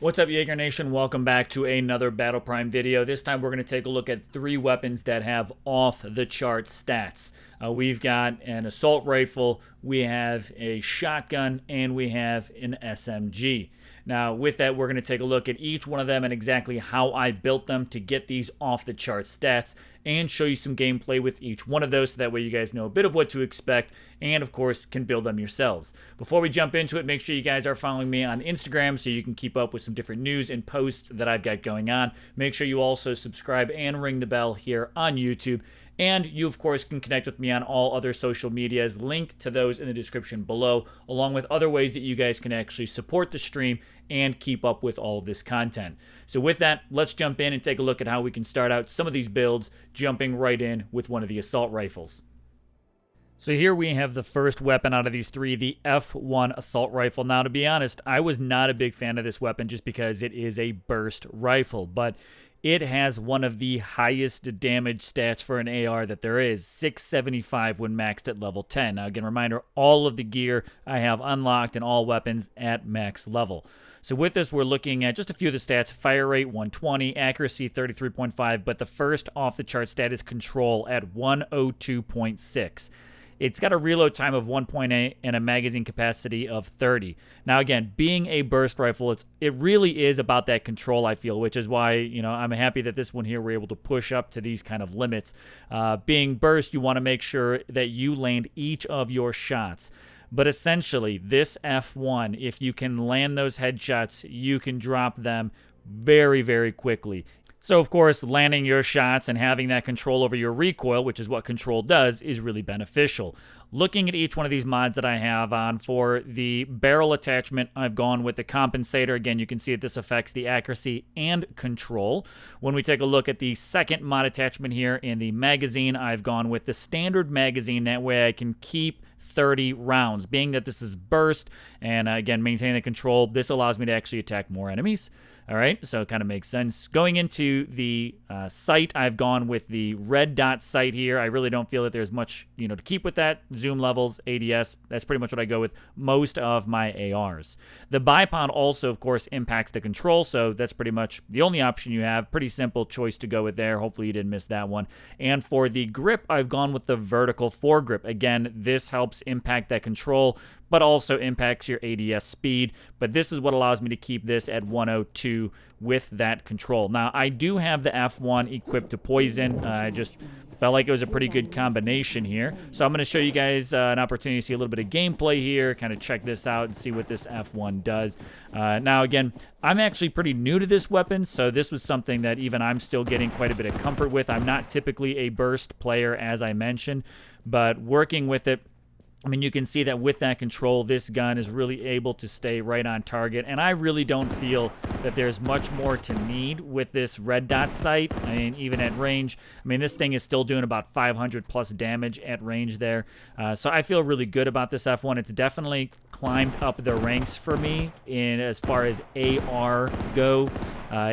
What's up, Jaeger Nation? Welcome back to another Battle Prime video. This time we're going to take a look at 3 weapons that have off-the-chart stats. We've got an assault rifle, we have a shotgun, and we have an SMG. Now, with that, we're going to take a look at each one of them and exactly how I built them to get these off-the-chart stats and show you some gameplay with each one of those so that way you guys know a bit of what to expect and, of course, can build them yourselves. Before we jump into it, make sure you guys are following me on Instagram so you can keep up with some different news and posts that I've got going on. Make sure you also subscribe and ring the bell here on YouTube. And you, of course, can connect with me on all other social medias. Link to those in the description below, along with other ways that you guys can actually support the stream and keep up with all of this content. So with that, let's jump in and take a look at how we can start out some of these builds, jumping right in with one of the assault rifles. So here we have the first weapon out of these 3, the F1 assault rifle. Now, to be honest, I was not a big fan of this weapon just because it is a burst rifle, but it has one of the highest damage stats for an AR that there is, 675 when maxed at level 10. Now, again, reminder, all of the gear I have unlocked and all weapons at max level. So with this, we're looking at just a few of the stats. Fire rate, 120, accuracy, 33.5, but the first off-the-chart stat is control at 102.6. It's got a reload time of 1.8 and a magazine capacity of 30. Now, again, being a burst rifle, it really is about that control, I feel, which is why, I'm happy that this one here we're able to push up to these kind of limits. Being burst, you want to make sure that you land each of your shots. But essentially, this F1, if you can land those headshots, you can drop them very, very quickly. So, of course, landing your shots and having that control over your recoil, which is what control does, is really beneficial. Looking at each one of these mods that I have on, for the barrel attachment, I've gone with the compensator. Again, you can see that this affects the accuracy and control. When we take a look at the second mod attachment here in the magazine, I've gone with the standard magazine. That way I can keep 30 rounds. Being that this is burst and, again, maintaining the control, this allows me to actually attack more enemies. All right, so it kind of makes sense. Going into the sight, I've gone with the red dot sight here. I really don't feel that there's much, to keep with that. Zoom levels, ADS, that's pretty much what I go with most of my ARs. The bipod also, of course, impacts the control, so that's pretty much the only option you have. Pretty simple choice to go with there. Hopefully you didn't miss that one. And for the grip, I've gone with the vertical foregrip. Again, this helps impact that control, but also impacts your ADS speed. But this is what allows me to keep this at 102 with that control. Now, I do have the F1 equipped to poison. I just felt like it was a pretty good combination here. So I'm going to show you guys an opportunity to see a little bit of gameplay here, kind of check this out and see what this F1 does. Now, again, I'm actually pretty new to this weapon, so this was something that even I'm still getting quite a bit of comfort with. I'm not typically a burst player, as I mentioned, but working with it, I mean, you can see that with that control, this gun is really able to stay right on target, and I really don't feel that there's much more to need with this red dot sight. I mean, even at range, I mean, this thing is still doing about 500 plus damage at range there, so I feel really good about this F1. It's definitely climbed up the ranks for me in as far as AR go.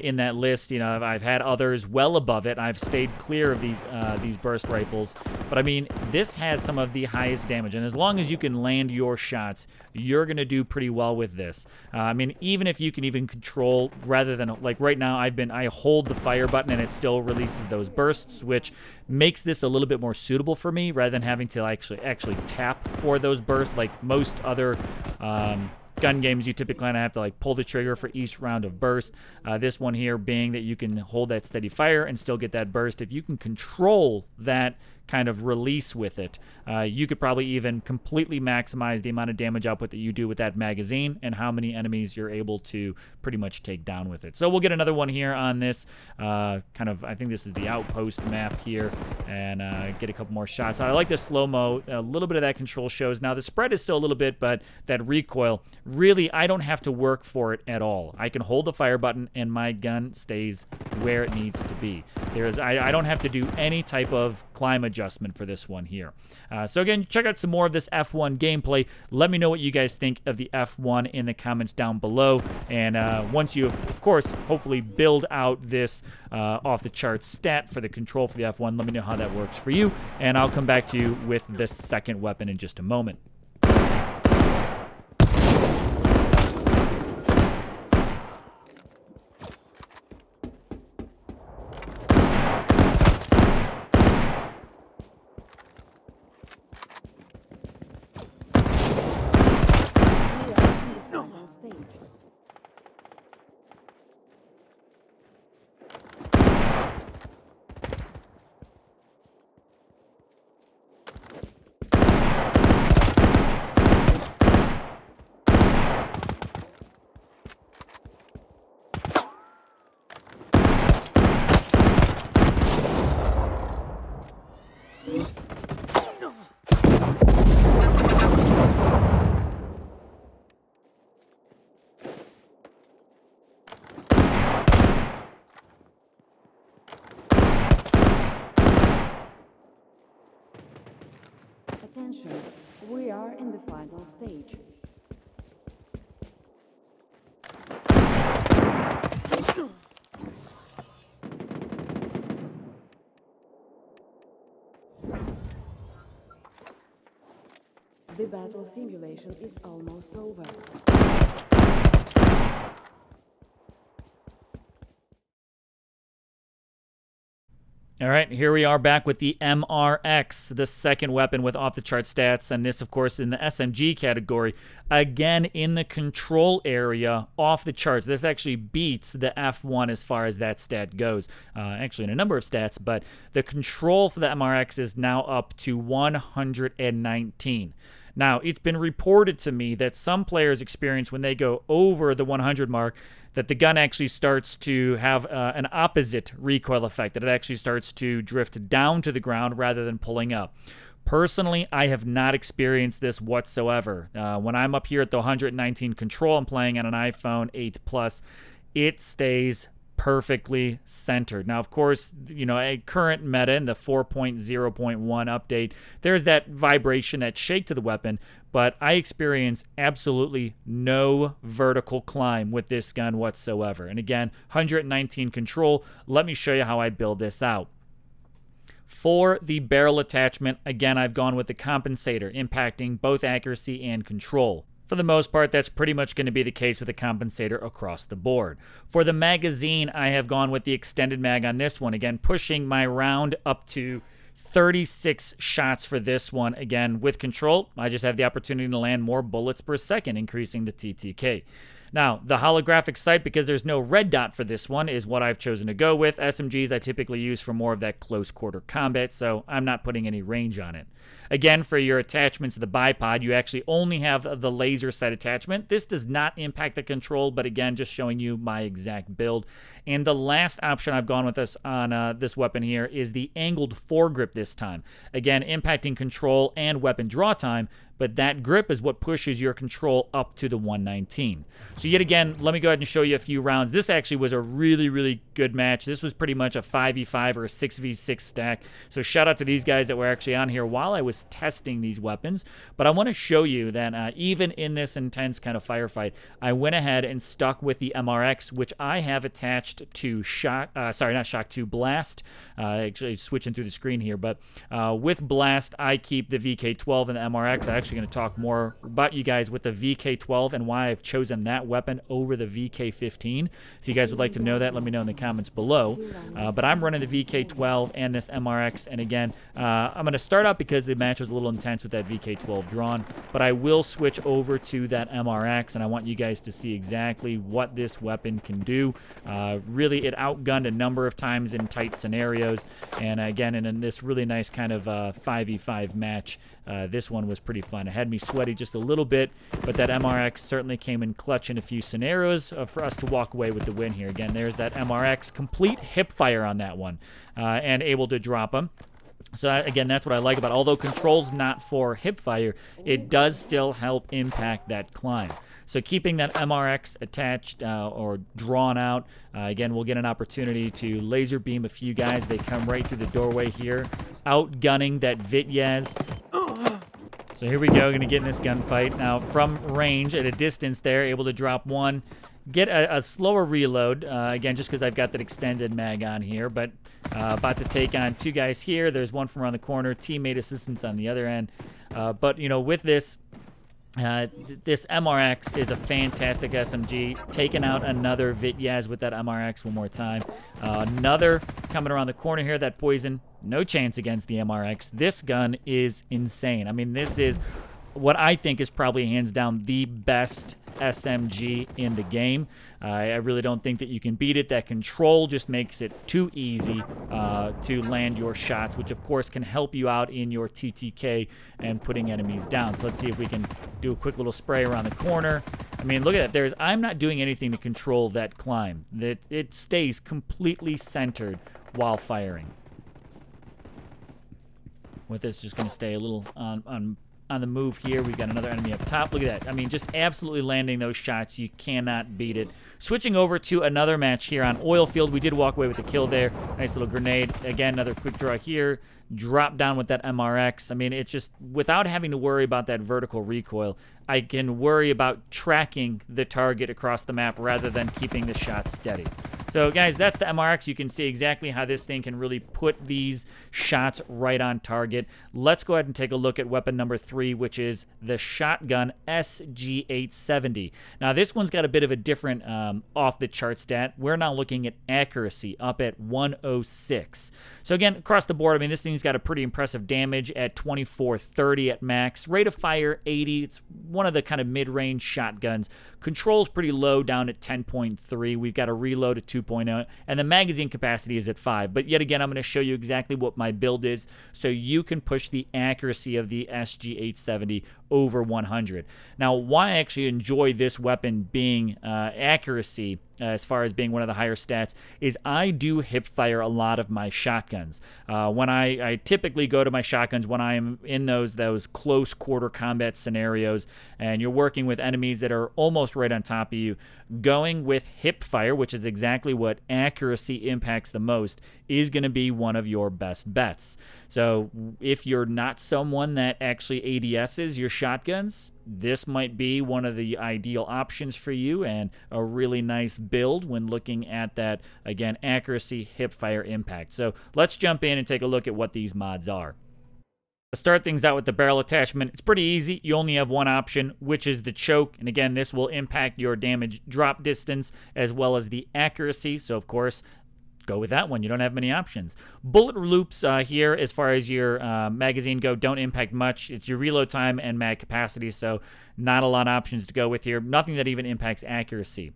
In that list, I've had others well above it. I've stayed clear of these burst rifles, but I mean, this has some of the highest damage, and as long as you can land your shots, you're going to do pretty well with this. I mean, even if you can even control, rather than, like right now, I hold the fire button and it still releases those bursts, which makes this a little bit more suitable for me, rather than having to actually tap for those bursts like most other gun games. You typically have to pull the trigger for each round of burst. This one here being that you can hold that steady fire and still get that burst. If you can control that kind of release with it, you could probably even completely maximize the amount of damage output that you do with that magazine and how many enemies you're able to pretty much take down with it. So we'll get another one here on this I think this is the outpost map here, and get a couple more shots. I like the slow-mo. A little bit of that control shows. Now the spread is still a little bit, but that recoil, really, I don't have to work for it at all. I can hold the fire button and my gun stays where it needs to be. I don't have to do any type of climb adjustment for this one here. So again, check out some more of this F1 gameplay. Let me know what you guys think of the F1 in the comments down below. And once you, of course, hopefully build out this off-the-charts stat for the control for the F1, let me know how that works for you. And I'll come back to you with the second weapon in just a moment. Attention, we are in the final stage. The battle simulation is almost over. All right, here we are back with the MRX, the second weapon with off-the-chart stats, and this, of course, in the SMG category. Again, in the control area, off the charts. This actually beats the F1 as far as that stat goes. Actually, in a number of stats, but the control for the MRX is now up to 119. Now, it's been reported to me that some players experience when they go over the 100 mark that the gun actually starts to have an opposite recoil effect, that it actually starts to drift down to the ground rather than pulling up. Personally, I have not experienced this whatsoever. When I'm up here at the 119 control, I'm playing on an iPhone 8 Plus, it stays perfectly centered. Now, of course, you know, a current meta in the 4.0.1 update, there's that vibration, that shake to the weapon, but I experience absolutely no vertical climb with this gun whatsoever. And again, 119 control. Let me show you how I build this out. For the barrel attachment, again, I've gone with the compensator, impacting both accuracy and control. For the most part, that's pretty much going to be the case with the compensator across the board. For the magazine, I have gone with the extended mag on this one. Again, pushing my round up to 36 shots for this one. Again, with control, I just have the opportunity to land more bullets per second, increasing the TTK. Now, the holographic sight, because there's no red dot for this one, is what I've chosen to go with. SMGs I typically use for more of that close quarter combat, so I'm not putting any range on it. Again, for your attachments to the bipod, you actually only have the laser sight attachment. This does not impact the control, but again, just showing you my exact build. And the last option I've gone with this on this weapon here is the angled foregrip this time. Again, impacting control and weapon draw time, but that grip is what pushes your control up to the 119. So yet again, let me go ahead and show you a few rounds. This actually was a really, really good match. This was pretty much a 5v5 or a 6v6 stack. So shout out to these guys that were actually on here while I was testing these weapons. But I want to show you that even in this intense kind of firefight, I went ahead and stuck with the MRX, which I have attached to to Blast. Actually switching through the screen here, but with Blast, I keep the VK12 and the MRX. I'm actually going to talk more about you guys with the VK12 and why I've chosen that weapon over the VK15. If you guys would like to know that, let me know in the comments below. But I'm running the VK12 and this MRX, and again, I'm going to start out because the match was a little intense with that VK12 drawn, but I will switch over to that MRX, and I want you guys to see exactly what this weapon can do. Really, it outgunned a number of times in tight scenarios, and again, in this really nice kind of 5v5 match, this one was pretty fun. It had me sweaty just a little bit, but that MRX certainly came in clutch in a few scenarios for us to walk away with the win here. Again, there's that MRX, complete hip fire on that one, and able to drop them. So again, that's what I like about it. Although control's not for hip fire, it does still help impact that climb. So keeping that MRX attached or drawn out, again, we'll get an opportunity to laser beam a few guys. They come right through the doorway here, outgunning that Vityaz. So here we go, going to get in this gunfight. Now, from range, at a distance there, able to drop one. Get a slower reload, again, just because I've got that extended mag on here. But about to take on two guys here. There's one from around the corner, teammate assistance on the other end. But, you know, with this, this MRX is a fantastic SMG. Taking out another Vityaz with that MRX one more time. Another coming around the corner here, that Poison. No chance against the MRX. This gun is insane. I mean, this is what I think is probably hands down the best SMG in the game. I really don't think that you can beat it. That control just makes it too easy to land your shots, which of course can help you out in your TTK and putting enemies down. So let's see if we can do a quick little spray around the corner. I mean, look at that. I'm not doing anything to control that climb. It stays completely centered while firing. With this, just going to stay a little on on the move here. We've got another enemy up top. Look at that. I mean, just absolutely landing those shots. You cannot beat it. Switching over to another match here on oil field. We did walk away with a kill there. Nice little grenade. Again, another quick draw here. Drop down with that MRX. I mean, it's just, without having to worry about that vertical recoil, I can worry about tracking the target across the map rather than keeping the shot steady. So, guys, that's the MRX. You can see exactly how this thing can really put these shots right on target. Let's go ahead and take a look at weapon number 3, which is the shotgun SG870. Now, this one's got a bit of a different off-the-chart stat. We're now looking at accuracy up at 106. So, again, across the board, I mean, this thing's got a pretty impressive damage at 2430 at max. Rate of fire, 80. It's one of the kind of mid-range shotguns. Control's pretty low, down at 10.3. We've got a reload at 2.0, and the magazine capacity is at 5. But yet again, I'm going to show you exactly what my build is so you can push the accuracy of the SG870 over 100. Now, why I actually enjoy this weapon being accuracy, as far as being one of the higher stats, is I do hip fire a lot of my shotguns. When I typically go to my shotguns when I am in those close quarter combat scenarios and you're working with enemies that are almost right on top of you, going with hip fire, which is exactly what accuracy impacts the most, is going to be one of your best bets. So if you're not someone that actually ADSs your shotguns, this might be one of the ideal options for you and a really nice build when looking at that, again, accuracy, hip fire impact. So let's jump in and take a look at what these mods are. To start things out with the barrel attachment, it's pretty easy. You only have one option, which is the choke. And again, this will impact your damage drop distance as well as the accuracy. So, of course, go with that one. You don't have many options. Bullet loops here, as far as your magazine go, don't impact much. It's your reload time and mag capacity, so not a lot of options to go with here. Nothing that even impacts accuracy.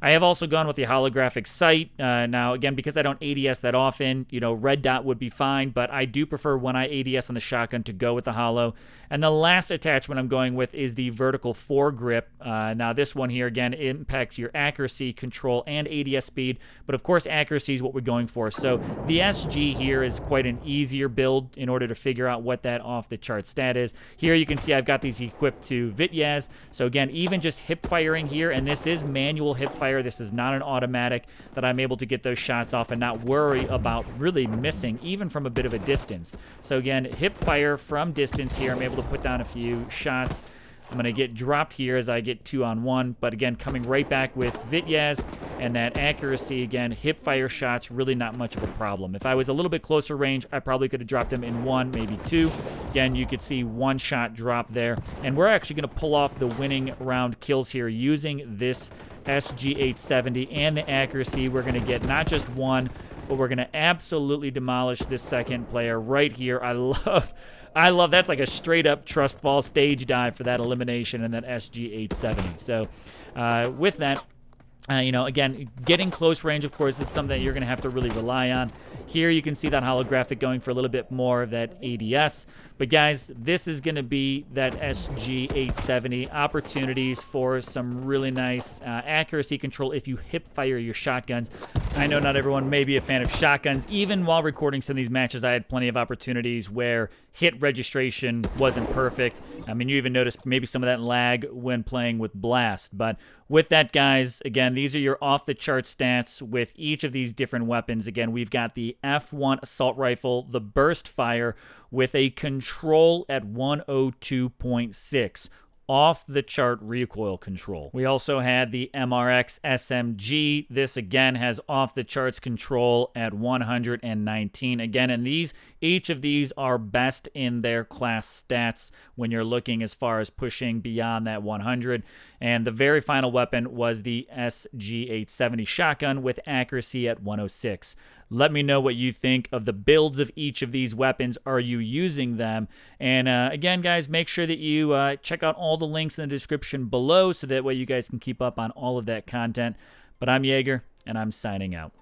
I have also gone with the holographic sight. Now, again, because I don't ADS that often, red dot would be fine, but I do prefer when I ADS on the shotgun to go with the holo. And the last attachment I'm going with is the vertical foregrip. Now, this one here, again, impacts your accuracy, control, and ADS speed, but of course, accuracy is what we're going for. So the SG here is quite an easier build in order to figure out what that off-the-chart stat is. Here you can see I've got these equipped to VIT-YAS. So again, even just hip firing here, and this is manual hip fire. This is not an automatic, that I'm able to get those shots off and not worry about really missing, even from a bit of a distance. So again, hip fire from distance here. I'm able to put down a few shots. I'm going to get dropped here as I get 2-on-1, but again, coming right back with VIT-YAS and that accuracy, again, hip fire shots, really not much of a problem. If I was a little bit closer range, I probably could have dropped them in 1, maybe 2. Again, you could see 1 shot drop there, and we're actually going to pull off the winning round kills here using this SG870 and the accuracy. We're going to get not just 1, but we're going to absolutely demolish this second player right here. I love that's like a straight up trust fall stage dive for that elimination and that SG870. So with that, again, getting close range, of course, is something that you're going to have to really rely on. Here you can see that holographic going for a little bit more of that ADS. But guys, this is going to be that SG870. Opportunities for some really nice accuracy control if you hip fire your shotguns. I know not everyone may be a fan of shotguns. Even while recording some of these matches, I had plenty of opportunities where hit registration wasn't perfect. I mean, you even noticed maybe some of that lag when playing with Blast. But with that, guys, again, these are your off-the-chart stats with each of these different weapons. Again, we've got the F1 assault rifle, the burst fire, with a control at 102.6. Off-the-chart recoil control. We also had the MRX SMG. This, again, has off-the-charts control at 119. Again, and each of these are best in their class stats when you're looking as far as pushing beyond that 100. And the very final weapon was the SG870 shotgun with accuracy at 106. Let me know what you think of the builds of each of these weapons. Are you using them? And again, guys, make sure that you check out all the links in the description below so that way you guys can keep up on all of that content. But I'm Jaeger, and I'm signing out.